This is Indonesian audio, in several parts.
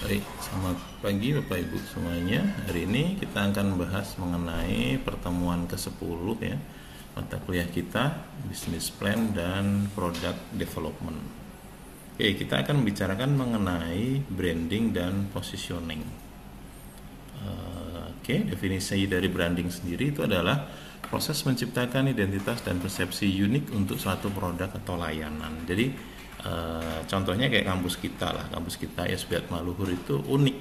Baik, selamat pagi Bapak Ibu semuanya. Hari ini kita akan membahas mengenai pertemuan ke-10 ya, mata kuliah kita, Business Plan dan Product Development. Oke, kita akan membicarakan mengenai branding dan positioning. Oke, definisi dari branding sendiri itu adalah proses menciptakan identitas dan persepsi unik untuk suatu produk atau layanan. Jadi contohnya kayak kampus kita lah, kampus kita SBH Atmaluhur itu unik.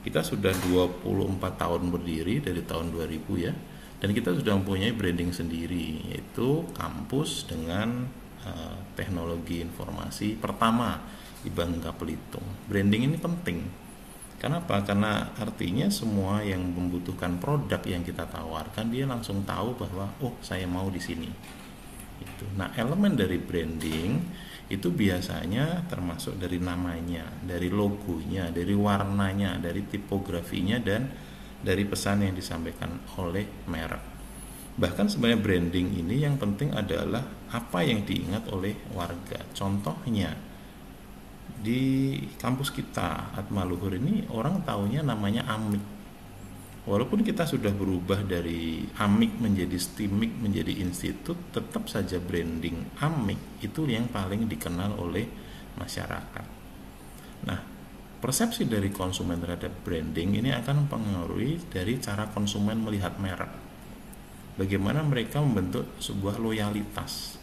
Kita sudah 24 tahun berdiri dari tahun 2000 ya, dan kita sudah mempunyai branding sendiri, yaitu kampus dengan teknologi informasi pertama di Bangka Belitung. Branding ini penting. Kenapa? Karena artinya semua yang membutuhkan produk yang kita tawarkan, dia langsung tahu bahwa oh saya mau di sini. Nah, elemen dari branding itu biasanya termasuk dari namanya, dari logonya, dari warnanya, dari tipografinya, dan dari pesan yang disampaikan oleh merek. Bahkan sebenarnya branding ini yang penting adalah apa yang diingat oleh warga. Contohnya di kampus kita Atmaluhur ini orang taunya namanya Amik. Walaupun kita sudah berubah dari Amik menjadi Stimik menjadi institut, tetap saja branding Amik itu yang paling dikenal oleh masyarakat. Nah, persepsi dari konsumen terhadap branding ini akan mempengaruhi dari cara konsumen melihat merek. Bagaimana mereka membentuk sebuah loyalitas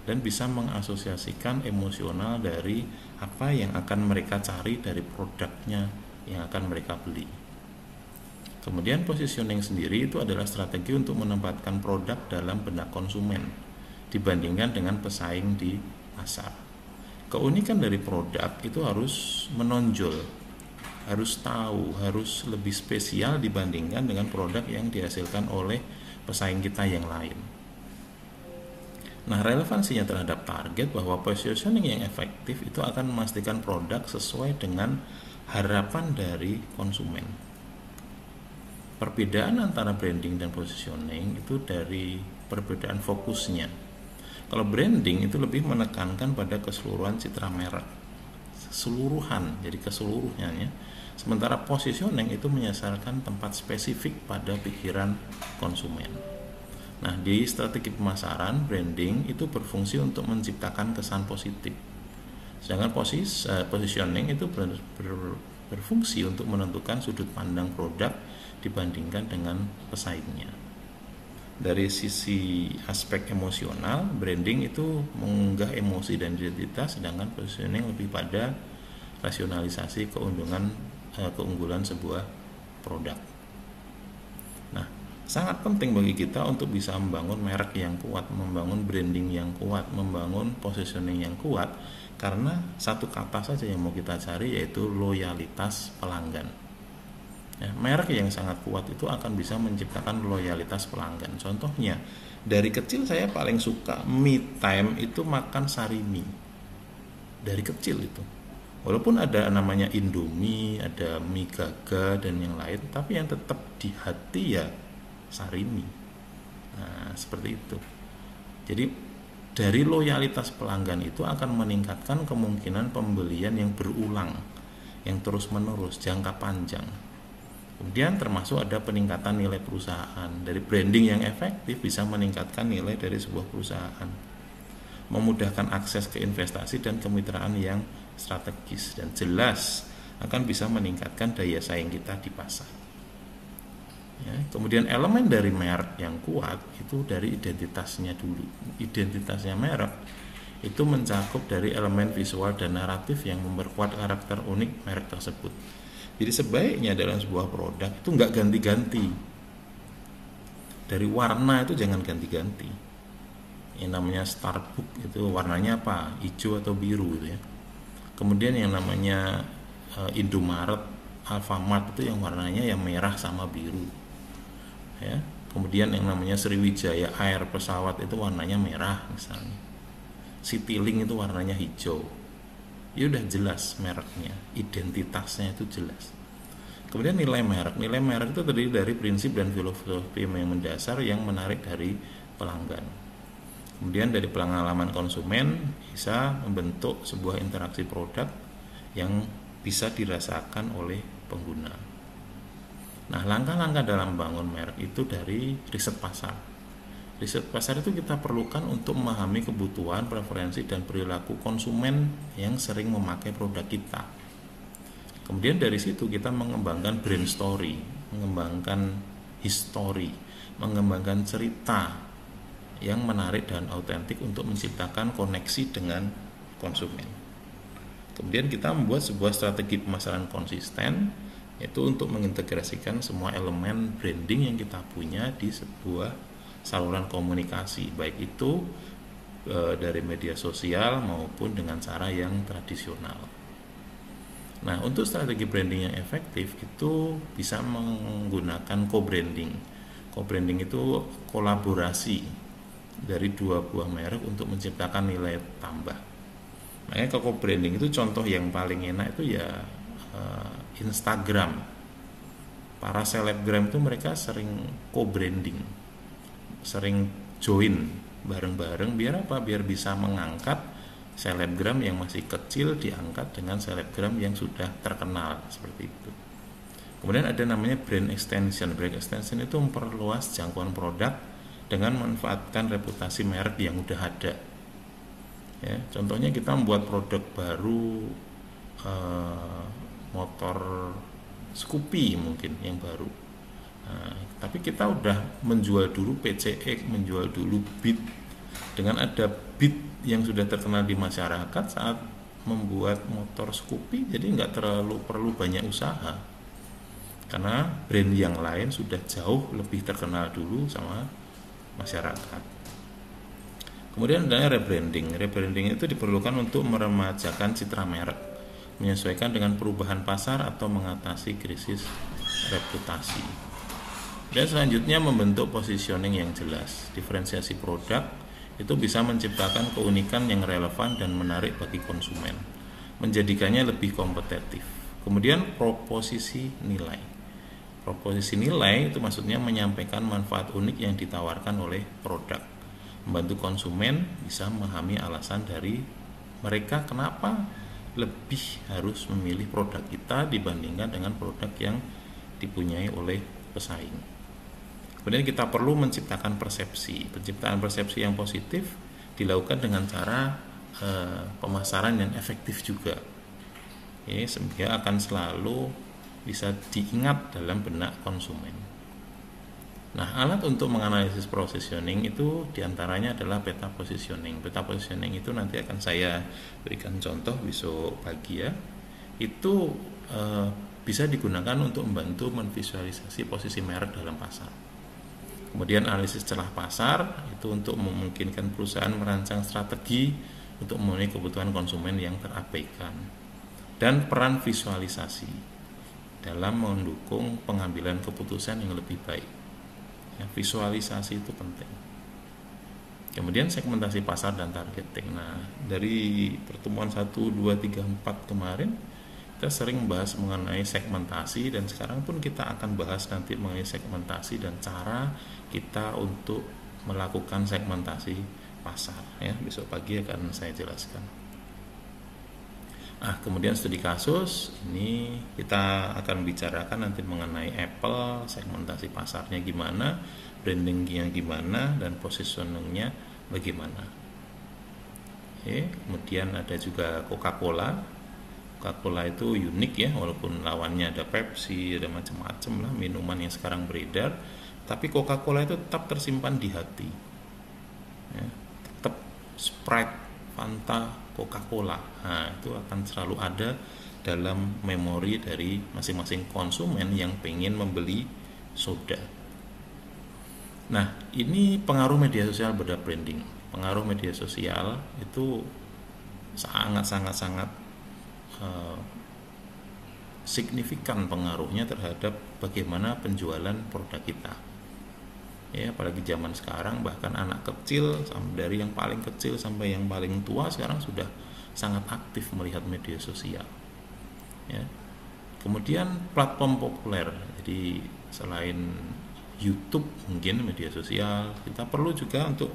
dan bisa mengasosiasikan emosional dari apa yang akan mereka cari dari produknya yang akan mereka beli. Kemudian positioning sendiri itu adalah strategi untuk menempatkan produk dalam benak konsumen dibandingkan dengan pesaing di pasar. Keunikan dari produk itu harus menonjol, harus tahu, harus lebih spesial dibandingkan dengan produk yang dihasilkan oleh pesaing kita yang lain. Nah, relevansinya terhadap target bahwa positioning yang efektif itu akan memastikan produk sesuai dengan harapan dari konsumen. Perbedaan antara branding dan positioning itu dari perbedaan fokusnya. Kalau branding itu lebih menekankan pada keseluruhan citra merek, keseluruhan, jadi keseluruhannya. Sementara positioning itu menyasarkan tempat spesifik pada pikiran konsumen. Nah, di strategi pemasaran, branding itu berfungsi untuk menciptakan kesan positif. Sedangkan positioning itu berfungsi untuk menentukan sudut pandang produk dibandingkan dengan pesaingnya. Dari sisi aspek emosional, branding itu mengunggah emosi dan identitas, sedangkan positioning lebih pada rasionalisasi keunggulan sebuah produk. Nah, sangat penting bagi kita untuk bisa membangun merek yang kuat, membangun branding yang kuat, membangun positioning yang kuat, karena satu kata saja yang mau kita cari, yaitu loyalitas pelanggan. Ya, merek yang sangat kuat itu akan bisa menciptakan loyalitas pelanggan. Contohnya, dari kecil saya paling suka me time itu makan sarimi. Dari kecil itu. Walaupun ada namanya Indomie, ada mie gaga dan yang lain, tapi yang tetap di hati ya sarimi. Nah, seperti itu. Jadi dari loyalitas pelanggan itu akan meningkatkan kemungkinan pembelian yang berulang, yang terus-menerus, jangka panjang. Kemudian termasuk ada peningkatan nilai perusahaan. Dari branding yang efektif bisa meningkatkan nilai dari sebuah perusahaan, memudahkan akses ke investasi dan kemitraan yang strategis, dan jelas akan bisa meningkatkan daya saing kita di pasar. Ya, kemudian elemen dari merek yang kuat itu dari identitasnya dulu. Identitasnya merek itu mencakup dari elemen visual dan naratif yang memperkuat karakter unik merek tersebut. Jadi sebaiknya dalam sebuah produk itu nggak ganti-ganti. Dari warna itu jangan ganti-ganti. Yang namanya Starbucks itu warnanya apa? Hijau atau biru gitu ya. Kemudian yang namanya Indomaret, Alfamart itu yang warnanya yang merah sama biru. Ya. Kemudian yang namanya Sriwijaya Air pesawat itu warnanya merah misalnya. Citylink itu warnanya hijau. Ya udah jelas mereknya, identitasnya itu jelas. Kemudian nilai merek itu terdiri dari prinsip dan filosofi yang mendasar yang menarik dari pelanggan. Kemudian dari pengalaman konsumen bisa membentuk sebuah interaksi produk yang bisa dirasakan oleh pengguna. Nah, langkah-langkah dalam bangun merek itu dari riset pasar. Riset pasar itu kita perlukan untuk memahami kebutuhan, preferensi, dan perilaku konsumen yang sering memakai produk kita. Kemudian dari situ kita mengembangkan brand story, mengembangkan history, mengembangkan cerita yang menarik dan autentik untuk menciptakan koneksi dengan konsumen. Kemudian kita membuat sebuah strategi pemasaran konsisten, yaitu untuk mengintegrasikan semua elemen branding yang kita punya di sebuah saluran komunikasi, baik itu dari media sosial maupun dengan cara yang tradisional. Nah, untuk strategi branding yang efektif itu bisa menggunakan co-branding. Co-branding itu kolaborasi dari dua buah merek untuk menciptakan nilai tambah. Makanya co-branding itu contoh yang paling enak itu ya Instagram. Para selebgram itu mereka sering co-branding, sering join bareng-bareng. Biar apa? Biar bisa mengangkat selebgram yang masih kecil diangkat dengan selebgram yang sudah terkenal, seperti itu. Kemudian ada namanya brand extension. Brand extension itu memperluas jangkauan produk dengan memanfaatkan reputasi merek yang udah ada. Ya, contohnya kita membuat produk baru, motor Scoopy mungkin yang baru. Nah, tapi kita udah menjual dulu PCX, menjual dulu Beat. Dengan ada Beat yang sudah terkenal di masyarakat, saat membuat motor Scoopy jadi nggak terlalu perlu banyak usaha, karena brand yang lain sudah jauh lebih terkenal dulu sama masyarakat. Kemudian ada rebranding. Rebranding itu diperlukan untuk meremajakan citra merek, menyesuaikan dengan perubahan pasar atau mengatasi krisis reputasi. Dan selanjutnya membentuk positioning yang jelas. Diferensiasi produk itu bisa menciptakan keunikan yang relevan dan menarik bagi konsumen, menjadikannya lebih kompetitif. Kemudian proposisi nilai. Proposisi nilai itu maksudnya menyampaikan manfaat unik yang ditawarkan oleh produk, membantu konsumen bisa memahami alasan dari mereka kenapa lebih harus memilih produk kita dibandingkan dengan produk yang dipunyai oleh pesaing. Kemudian kita perlu menciptakan persepsi. Penciptaan persepsi yang positif dilakukan dengan cara pemasaran yang efektif juga. Sehingga akan selalu bisa diingat dalam benak konsumen. Nah, alat untuk menganalisis positioning itu diantaranya adalah peta positioning. Peta positioning itu nanti akan saya berikan contoh besok pagi ya. Itu bisa digunakan untuk membantu menvisualisasi posisi merek dalam pasar. Kemudian analisis celah pasar itu untuk memungkinkan perusahaan merancang strategi untuk memenuhi kebutuhan konsumen yang terabaikan. Dan peran visualisasi dalam mendukung pengambilan keputusan yang lebih baik. Ya, visualisasi itu penting. Kemudian segmentasi pasar dan targeting. Nah, dari pertemuan 1, 2, 3, 4 kemarin kita sering membahas mengenai segmentasi, dan sekarang pun kita akan bahas nanti mengenai segmentasi dan cara kita untuk melakukan segmentasi pasar ya. Besok pagi akan saya jelaskan. Kemudian studi kasus ini kita akan bicarakan nanti mengenai Apple, segmentasi pasarnya gimana, brandingnya gimana, dan positioningnya bagaimana. Kemudian ada juga Coca-Cola. Coca-Cola itu unik ya, walaupun lawannya ada Pepsi, ada macam-macam lah minuman yang sekarang beredar, tapi Coca-Cola itu tetap tersimpan di hati. Ya, tetap Sprite, Fanta, Coca-Cola. Nah, itu akan selalu ada dalam memori dari masing-masing konsumen yang pengen membeli soda. Nah, ini pengaruh media sosial pada branding. Pengaruh media sosial itu sangat signifikan pengaruhnya terhadap bagaimana penjualan produk kita. Ya, apalagi zaman sekarang bahkan anak kecil, dari yang paling kecil sampai yang paling tua sekarang sudah sangat aktif melihat media sosial. Ya. Kemudian platform populer. Jadi selain YouTube mungkin media sosial, kita perlu juga untuk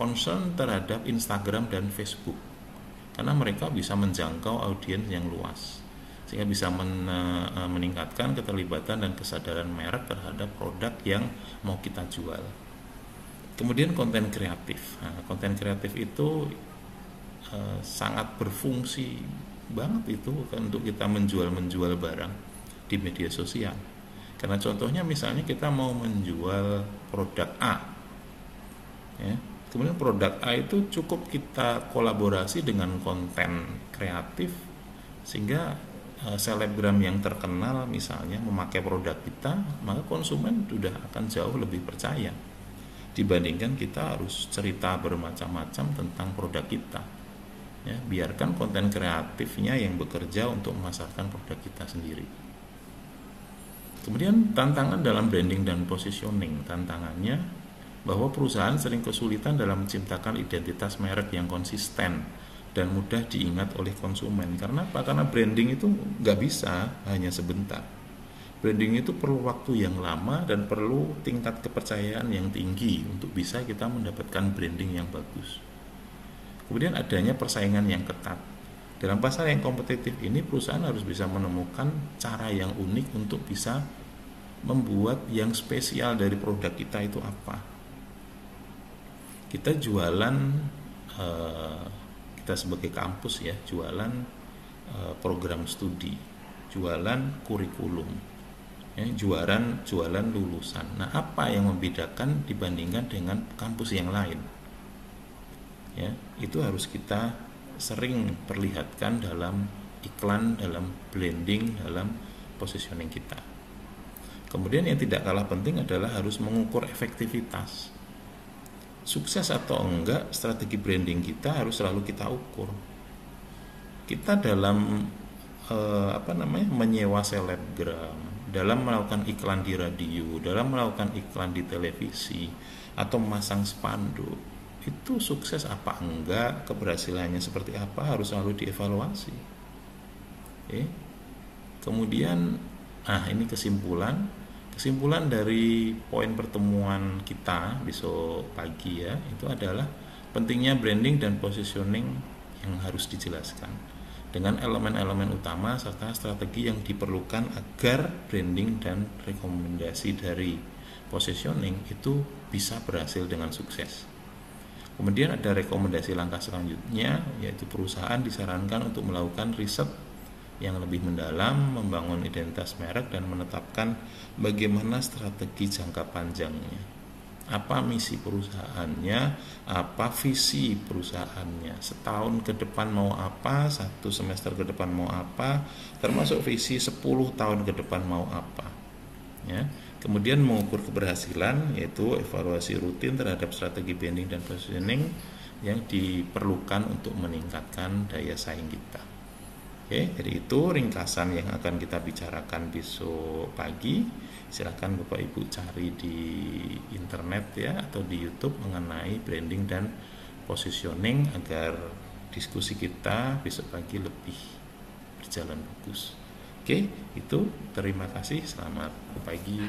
concern terhadap Instagram dan Facebook, karena mereka bisa menjangkau audiens yang luas. sehingga bisa meningkatkan keterlibatan dan kesadaran merek terhadap produk yang mau kita jual. Kemudian konten kreatif. Nah, konten kreatif itu sangat berfungsi banget itu kan untuk kita menjual barang di media sosial. Karena contohnya misalnya kita mau menjual produk A, ya, kemudian produk A itu cukup kita kolaborasi dengan konten kreatif sehingga selebgram yang terkenal misalnya memakai produk kita, maka konsumen sudah akan jauh lebih percaya dibandingkan kita harus cerita bermacam-macam tentang produk kita. Ya, biarkan konten kreatifnya yang bekerja untuk memasarkan produk kita sendiri. Kemudian tantangan dalam branding dan positioning. Tantangannya bahwa perusahaan sering kesulitan dalam menciptakan identitas merek yang konsisten dan mudah diingat oleh konsumen. Karena apa? Karena branding itu nggak bisa hanya sebentar. Branding itu perlu waktu yang lama dan perlu tingkat kepercayaan yang tinggi untuk bisa kita mendapatkan branding yang bagus. Kemudian adanya persaingan yang ketat. Dalam pasar yang kompetitif ini, perusahaan harus bisa menemukan cara yang unik untuk bisa membuat yang spesial dari produk kita itu apa. Kita jualan, kita sebagai kampus ya, jualan program studi, jualan kurikulum, ya, jualan lulusan. Nah, apa yang membedakan dibandingkan dengan kampus yang lain? Ya, itu harus kita sering perlihatkan dalam iklan, dalam branding, dalam positioning kita. Kemudian yang tidak kalah penting adalah harus mengukur efektivitas. Sukses atau enggak strategi branding kita harus selalu kita ukur. Kita dalam menyewa selebgram, dalam melakukan iklan di radio, dalam melakukan iklan di televisi atau memasang spanduk, itu sukses apa enggak, keberhasilannya seperti apa harus selalu dievaluasi. Kemudian ini kesimpulan dari poin pertemuan kita besok pagi ya, itu adalah pentingnya branding dan positioning yang harus dijelaskan dengan elemen-elemen utama serta strategi yang diperlukan agar branding dan rekomendasi dari positioning itu bisa berhasil dengan sukses. Kemudian ada rekomendasi langkah selanjutnya, yaitu perusahaan disarankan untuk melakukan riset yang lebih mendalam, membangun identitas merek dan menetapkan bagaimana strategi jangka panjangnya. Apa misi perusahaannya, apa visi perusahaannya, setahun ke depan mau apa, 1 semester ke depan mau apa, termasuk visi 10 tahun ke depan mau apa. Ya. Kemudian mengukur keberhasilan, yaitu evaluasi rutin terhadap strategi branding dan positioning yang diperlukan untuk meningkatkan daya saing kita. Jadi itu ringkasan yang akan kita bicarakan besok pagi. Silakan Bapak Ibu cari di internet ya atau di YouTube mengenai branding dan positioning agar diskusi kita besok pagi lebih berjalan bagus. Itu terima kasih, selamat pagi.